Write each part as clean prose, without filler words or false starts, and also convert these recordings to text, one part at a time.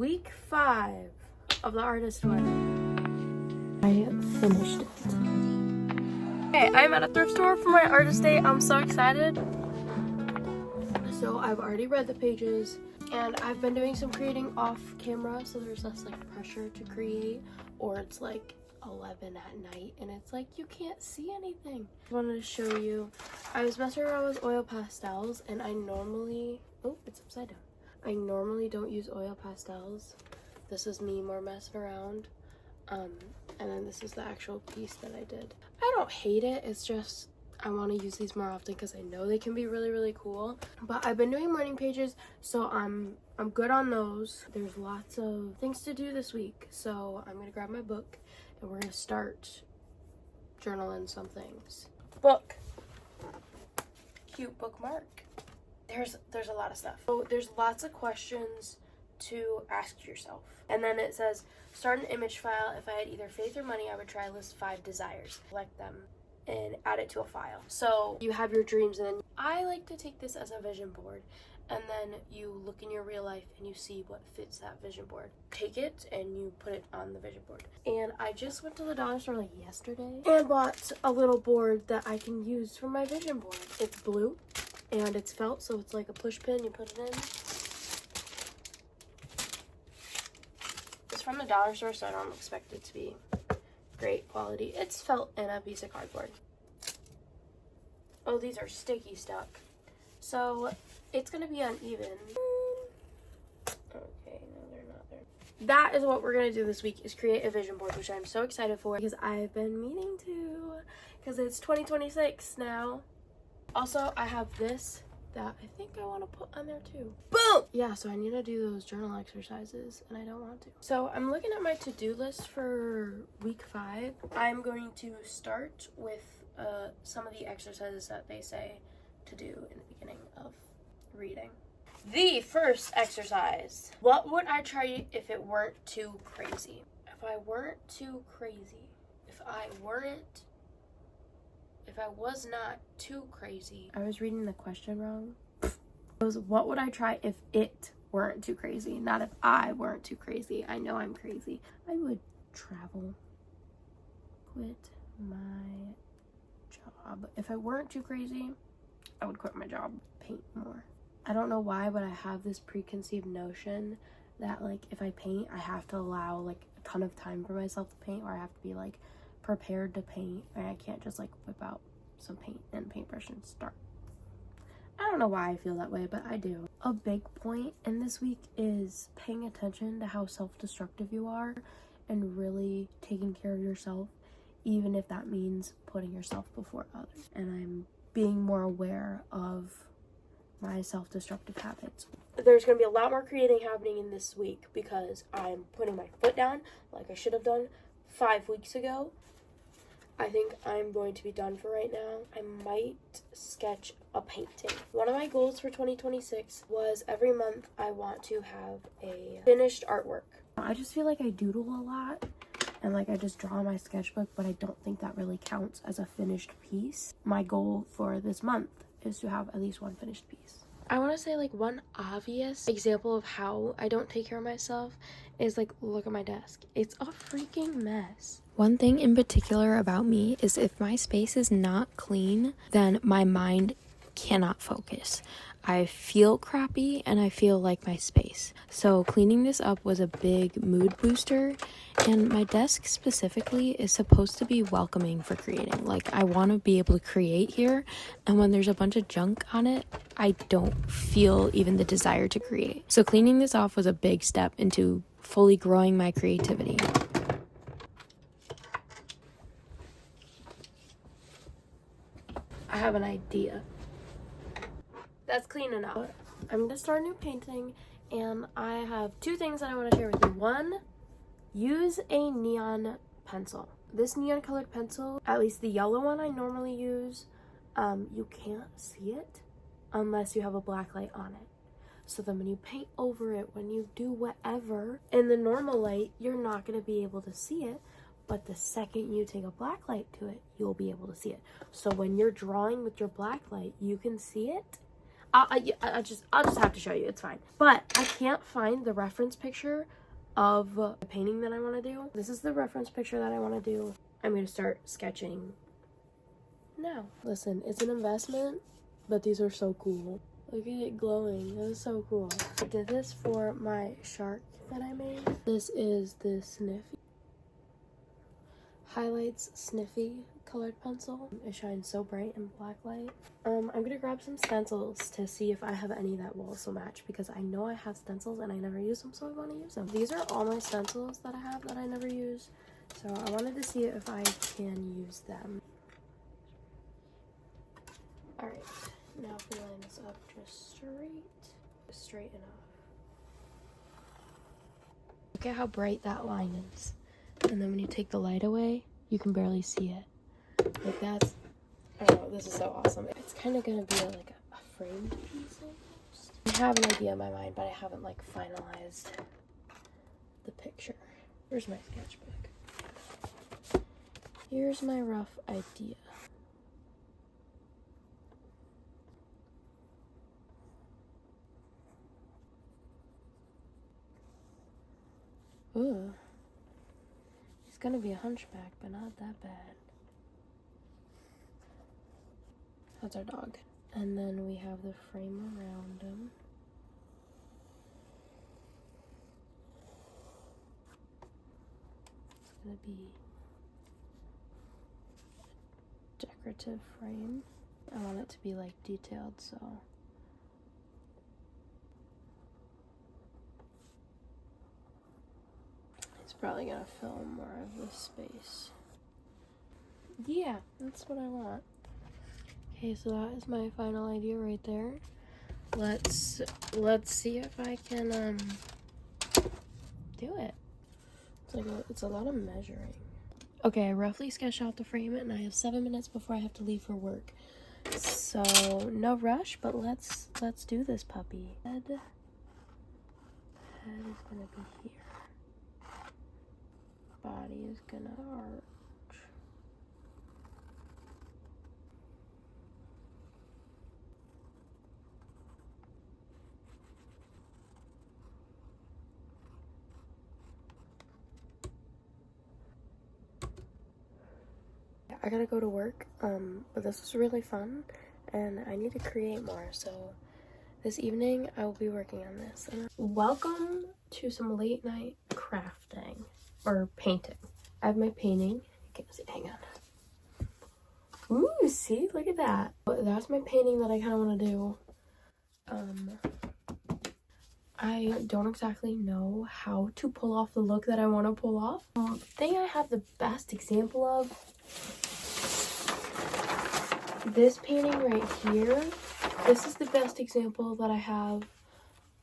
Week 5 of the artist way. I finished it. Okay, I'm at a thrift store for my artist day. I'm so excited. So I've already read the pages and I've been doing some creating off camera, so there's less like pressure to create, or it's like 11 at night and it's like you can't see anything. I wanted to show you, I was messing around with oil pastels and I normally, oh, it's upside down. I normally don't use oil pastels. This is me more messing around. And then this is the actual piece that I did. I don't hate it, it's just I want to use these more often because I know they can be really, really cool. But I've been doing morning pages, so I'm good on those. There's lots of things to do this week, so I'm gonna grab my book and we're gonna start journaling some things. Book. Cute bookmark. There's a lot of stuff. So there's lots of questions to ask yourself. And then it says, start an image file. If I had either faith or money, I would try list 5 desires. Select them and add it to a file. So you have your dreams, and then I like to take this as a vision board. And then you look in your real life and you see what fits that vision board. Take it and you put it on the vision board. And I just went to the dollar store like yesterday and bought a little board that I can use for my vision board. It's blue and it's felt, so it's like a push pin, you put it in. It's from the dollar store, so I don't expect it to be great quality. It's felt in a piece of cardboard. Oh, these are sticky stuck. So it's gonna be uneven. Okay, no, they're not there. That is what we're gonna do this week, is create a vision board, which I'm so excited for because I've been meaning to, because it's 2026 now. Also, I have this that I think I want to put on there too. Boom! Yeah, so I need to do those journal exercises and I don't want to. So I'm looking at my to-do list for week 5. I'm going to start with some of the exercises that they say to do in the beginning of reading. The first exercise. What would I try if it weren't too crazy? If I weren't too crazy. If I was not too crazy. I was reading the question wrong. It was, what would I try if it weren't too crazy? Not if I weren't too crazy. I know I'm crazy. I would travel. Quit my job. If I weren't too crazy, I would quit my job. Paint more. I don't know why, but I have this preconceived notion that like if I paint, I have to allow like a ton of time for myself to paint, or I have to be like prepared to paint, and I can't just like whip out some paint and paintbrush and start. I don't know why I feel that way, but I do. A big point in this week is paying attention to how self-destructive you are and really taking care of yourself, even if that means putting yourself before others. And I'm being more aware of my self-destructive habits. There's going to be a lot more creating happening in this week because I'm putting my foot down like I should have done 5 weeks ago. I think I'm going to be done for right now. I might sketch a painting. One of my goals for 2026 was every month I want to have a finished artwork. I just feel like I doodle a lot and like I just draw in my sketchbook, but I don't think that really counts as a finished piece. My goal for this month is to have at least one finished piece. I want to say like one obvious example of how I don't take care of myself is like, look at my desk. It's a freaking mess. One thing in particular about me is if my space is not clean, then my mind cannot focus. I feel crappy and I feel like my space. So cleaning this up was a big mood booster, and my desk specifically is supposed to be welcoming for creating. Like I want to be able to create here, and when there's a bunch of junk on it, I don't feel even the desire to create. So cleaning this off was a big step into fully growing my creativity. I have an idea. That's clean enough. I'm gonna start a new painting, and I have 2 things that I want to share with you. One, use a neon pencil. This neon colored pencil, at least the yellow one I normally use, you can't see it unless you have a black light on it. So then when you paint over it, when you do whatever, in the normal light, you're not gonna be able to see it. But the second you take a black light to it, you'll be able to see it. So when you're drawing with your black light, you can see it. I'll just have to show you. It's fine. But I can't find the reference picture of the painting that I want to do. This is the reference picture that I want to do. I'm going to start sketching now. Listen, it's an investment, but these are so cool. Look at it glowing. That is so cool. I did this for my shark that I made. This is the Sniffy Highlights Sniffy colored pencil. It shines so bright in black light. I'm gonna grab some stencils to see if I have any that will also match, because I know I have stencils and I never use them, so I want to use them. These are all my stencils that I have that I never use, so I wanted to see if I can use them. Alright, now if we line this up just straight enough. Look at how bright that line is. And then when you take the light away, you can barely see it. Like that's, oh, this is so awesome. It's kind of gonna be like a framed piece almost. I have an idea in my mind, but I haven't like finalized the picture. Here's my sketchbook. Here's my rough idea. Ooh. He's gonna be a hunchback, but not that bad. That's our dog. And then we have the frame around him. It's gonna be a decorative frame. I want it to be like detailed, so it's probably gonna fill more of this space. Yeah, that's what I want. Okay, so that is my final idea right there. Let's see if I can do it. It's a lot of measuring. Okay, I roughly sketched out the frame and I have 7 minutes before I have to leave for work. So no rush, but let's do this puppy. Head is gonna be here. Body is gonna arch. I gotta go to work, but this was really fun, and I need to create more, so this evening I will be working on this. Welcome to some late night crafting, or painting. I have my painting. I can't see, hang on. Ooh, see, look at that. That's my painting that I kind of want to do. I don't exactly know how to pull off the look that I want to pull off. The thing I have the best example of, this painting right here. This is the best example that I have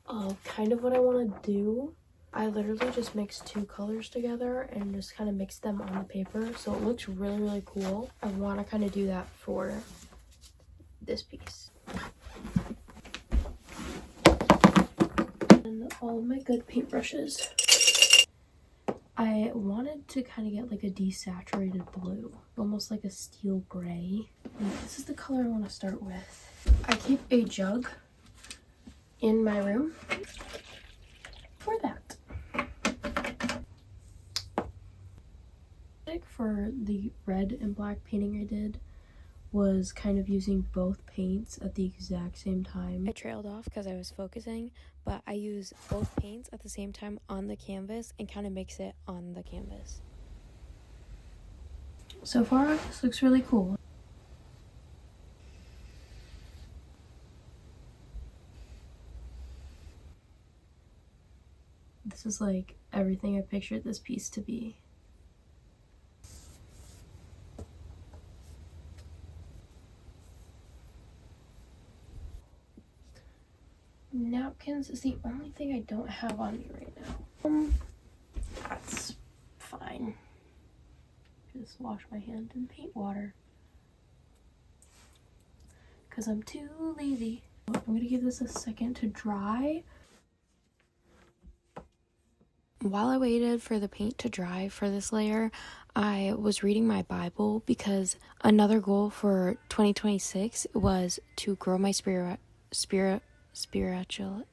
of kind of what I want to do. I literally just mixed 2 colors together and just kind of mixed them on the paper, so it looks really, really cool. I want to kind of do that for this piece. And all of my good paintbrushes. I wanted to kind of get like a desaturated blue, almost like a steel gray. And this is the color I want to start with. I keep a jug in my room for that. For the red and black painting I did was kind of using both paints at the exact same time. I trailed off because I was focusing, but I use both paints at the same time on the canvas and kind of mix it on the canvas. So far, this looks really cool. This is like everything I pictured this piece to be. Napkins is the only thing I don't have on me right now. That's fine. Just wash my hand in paint water. Because I'm too lazy. I'm going to give this a second to dry. While I waited for the paint to dry for this layer, I was reading my Bible because another goal for 2026 was to grow my spiritual.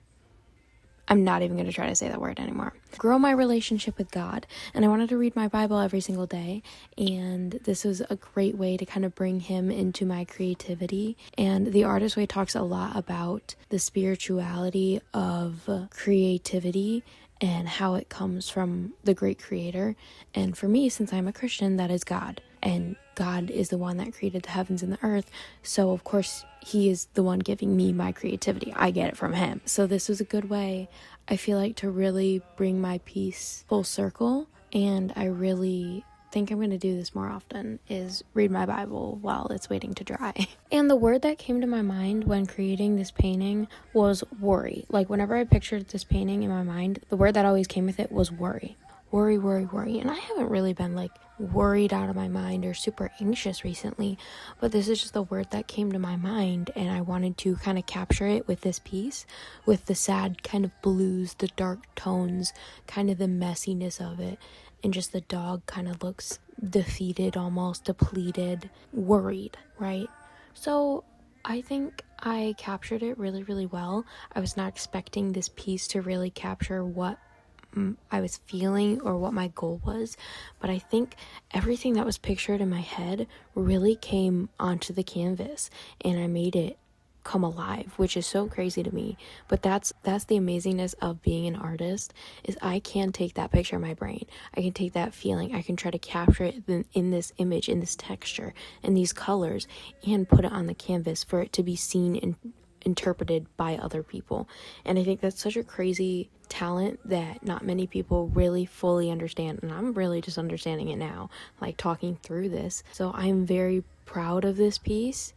I'm not even going to try to say that word anymore. Grow my relationship with God. And I wanted to read my Bible every single day. And this was a great way to kind of bring him into my creativity. And the Artist Way talks a lot about the spirituality of creativity and how it comes from the great creator. And for me, since I'm a Christian, that is God. And God is the one that created the heavens and the earth. So of course, he is the one giving me my creativity. I get it from him. So this was a good way, I feel like, to really bring my piece full circle. And I really think I'm going to do this more often, is read my Bible while it's waiting to dry. And the word that came to my mind when creating this painting was worry. Like whenever I pictured this painting in my mind, the word that always came with it was worry. Worry, worry, worry. And I haven't really been like worried out of my mind or super anxious recently, but this is just the word that came to my mind, and I wanted to kind of capture it with this piece, with the sad kind of blues, the dark tones, kind of the messiness of it, and just the dog kind of looks defeated, almost depleted, worried, right? So I think I captured it really, really well. I was not expecting this piece to really capture what I was feeling or what my goal was, but I think everything that was pictured in my head really came onto the canvas, and I made it come alive, which is so crazy to me. But that's the amazingness of being an artist, is I can take that picture in my brain, I can take that feeling, I can try to capture it in this image, in this texture, in these colors, and put it on the canvas for it to be seen and interpreted by other people. And I think that's such a crazy talent that not many people really fully understand, and I'm really just understanding it now, like talking through this. So I'm very proud of this piece,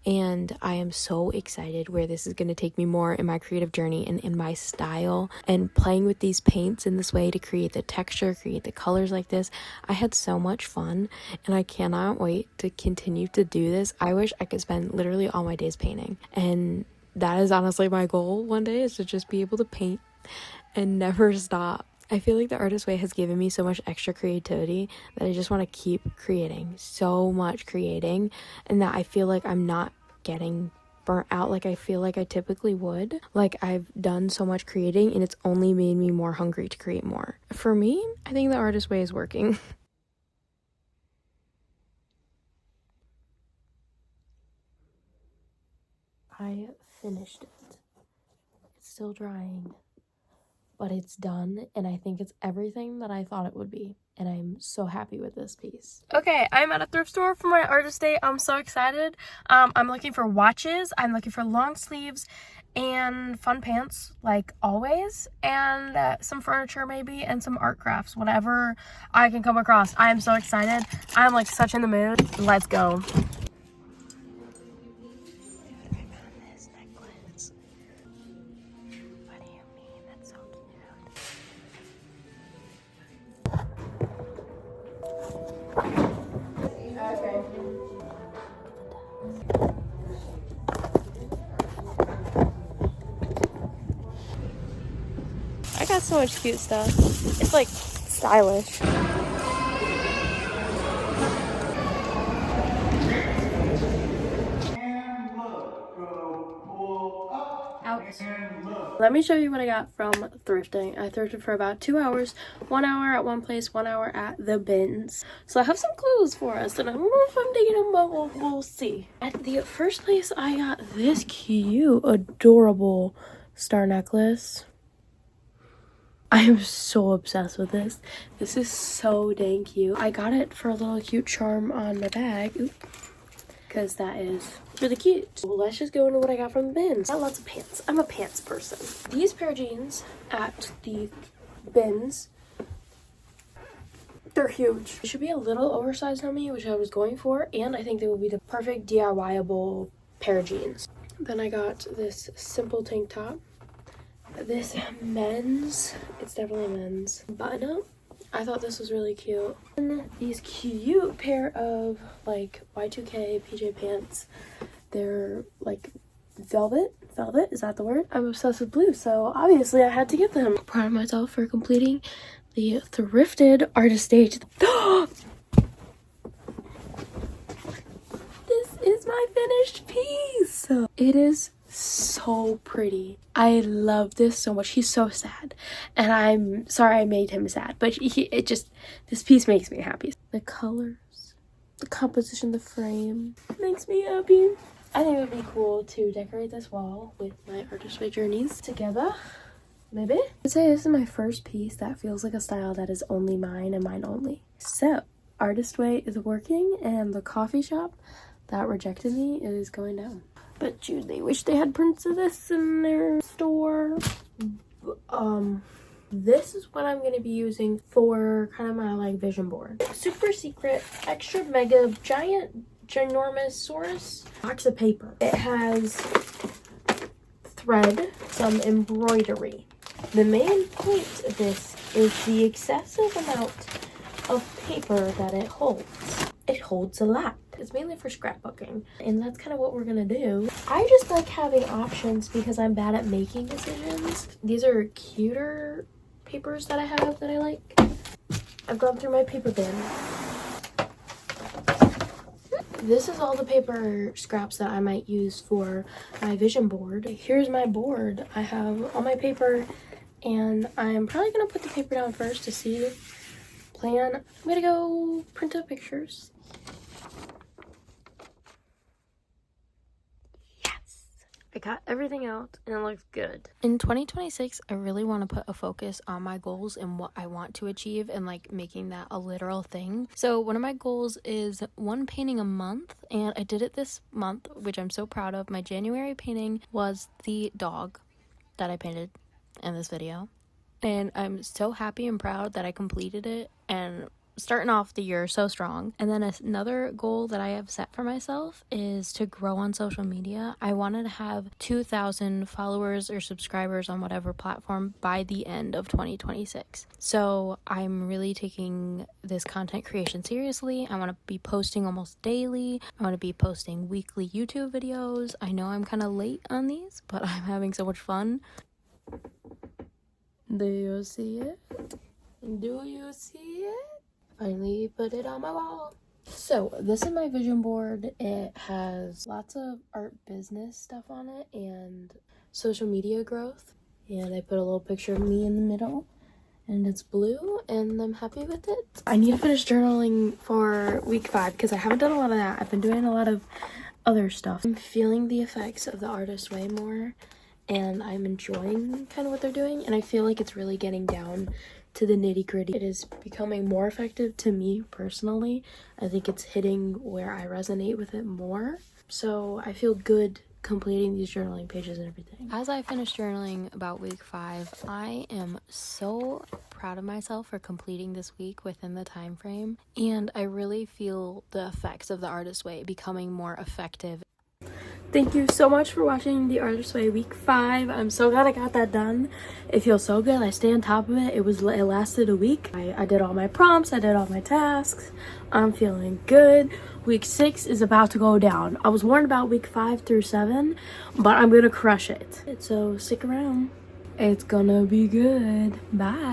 and I am so excited where this is going to take me more in my creative journey and in my style, and playing with these paints in this way to create the texture, create the colors like this. I had so much fun, and I cannot wait to continue to do this. I wish I could spend literally all my days painting, and that is honestly my goal one day, is to just be able to paint and never stop. I feel like the Artist Way has given me so much extra creativity that I just want to keep creating, so much creating, and that I feel like I'm not getting burnt out like I feel like I typically would. Like I've done so much creating, and it's only made me more hungry to create more. For me, I think the Artist Way is working. I finished it. It's still drying, but it's done, and I think it's everything that I thought it would be, and I'm so happy with this piece. Okay, I'm at a thrift store for my Artist Day. I'm so excited. I'm looking for watches, I'm looking for long sleeves, and fun pants, like always, and some furniture maybe, and some art crafts, whatever I can come across. I am so excited. I'm like such in the mood. Let's go. I got so much cute stuff. It's like stylish. Let me show you what I got from thrifting. I thrifted for about 2 hours. 1 hour at one place, 1 hour at the bins. So I have some clues for us, and I don't know if I'm digging them, but we'll see. At the first place, I got this cute, adorable star necklace. I am so obsessed with this. This is so dang cute. I got it for a little cute charm on my bag. Because that is really cute. Well, let's just go into what I got from the bins. I got lots of pants. I'm a pants person. These pair of jeans at the bins, they're huge. They should be a little oversized on me, which I was going for, and I think they will be the perfect DIY-able pair of jeans. Then I got this simple tank top. This men's, it's definitely a men's button-up. I thought this was really cute. And these cute pair of like Y2K PJ pants. They're like velvet, is that the word? I'm obsessed with blue, so obviously I had to get them. Proud of myself for completing the thrifted Artist Day. This is my finished piece. It is so pretty. I love this so much. He's so sad, and I'm sorry I made him sad, but this piece makes me happy. The colors, the composition, the frame makes me happy. I think it would be cool to decorate this wall with my Artist Way journeys together. Maybe? I'd say this is my first piece that feels like a style that is only mine and mine only. So, Artist Way is working, and the coffee shop that rejected me is going down. But dude, they wish they had prints of this in their store. This is what I'm going to be using for kind of my like vision board. Super secret, extra mega, ginormous source box of paper. It has thread, some embroidery. The main point of this is the excessive amount of paper that it holds. It holds a lot. It's mainly for scrapbooking, and that's kind of what we're gonna do. I just like having options because I'm bad at making decisions. These are cuter papers that I have that I like. I've gone through my paper bin. This is all the paper scraps that I might use for my vision board. Here's my board. I have all my paper, and I'm probably gonna put the paper down first to see plan. I'm gonna go print up pictures. I got everything out and it looks good. In 2026, I really want to put a focus on my goals and what I want to achieve and like making that a literal thing. So one of my goals is one painting a month, and I did it this month, which I'm so proud of. My January painting was the dog that I painted in this video, and I'm so happy and proud that I completed it and starting off the year so strong. And then another goal that I have set for myself is to grow on social media. I wanted to have 2,000 followers or subscribers on whatever platform by the end of 2026. So I'm really taking this content creation seriously. I want to be posting almost daily. I want to be posting weekly YouTube videos. I know I'm kind of late on these, but I'm having so much fun. Do you see it? Do you see it? Finally put it on my wall. So this is my vision board. It has lots of art business stuff on it and social media growth, and I put a little picture of me in the middle, and it's blue, and I'm happy with it. I need to finish journaling for week 5 because I haven't done a lot of that. I've been doing a lot of other stuff. I'm feeling the effects of the Artist Way more, and I'm enjoying kind of what they're doing, and I feel like it's really getting down to the nitty-gritty. It is becoming more effective to me personally. I think it's hitting where I resonate with it more. So I feel good completing these journaling pages and everything. As I finish journaling about week 5, I am so proud of myself for completing this week within the time frame, and I really feel the effects of the Artist Way becoming more effective. Thank you so much for watching the Artist Way week 5. I'm so glad I got that done. It feels so good. I stay on top of it. It lasted a week. I did all my prompts. I did all my tasks. I'm feeling good. Week 6 is about to go down. I was warned about week 5 through 7, but I'm gonna crush it. So stick around. It's gonna be good. Bye.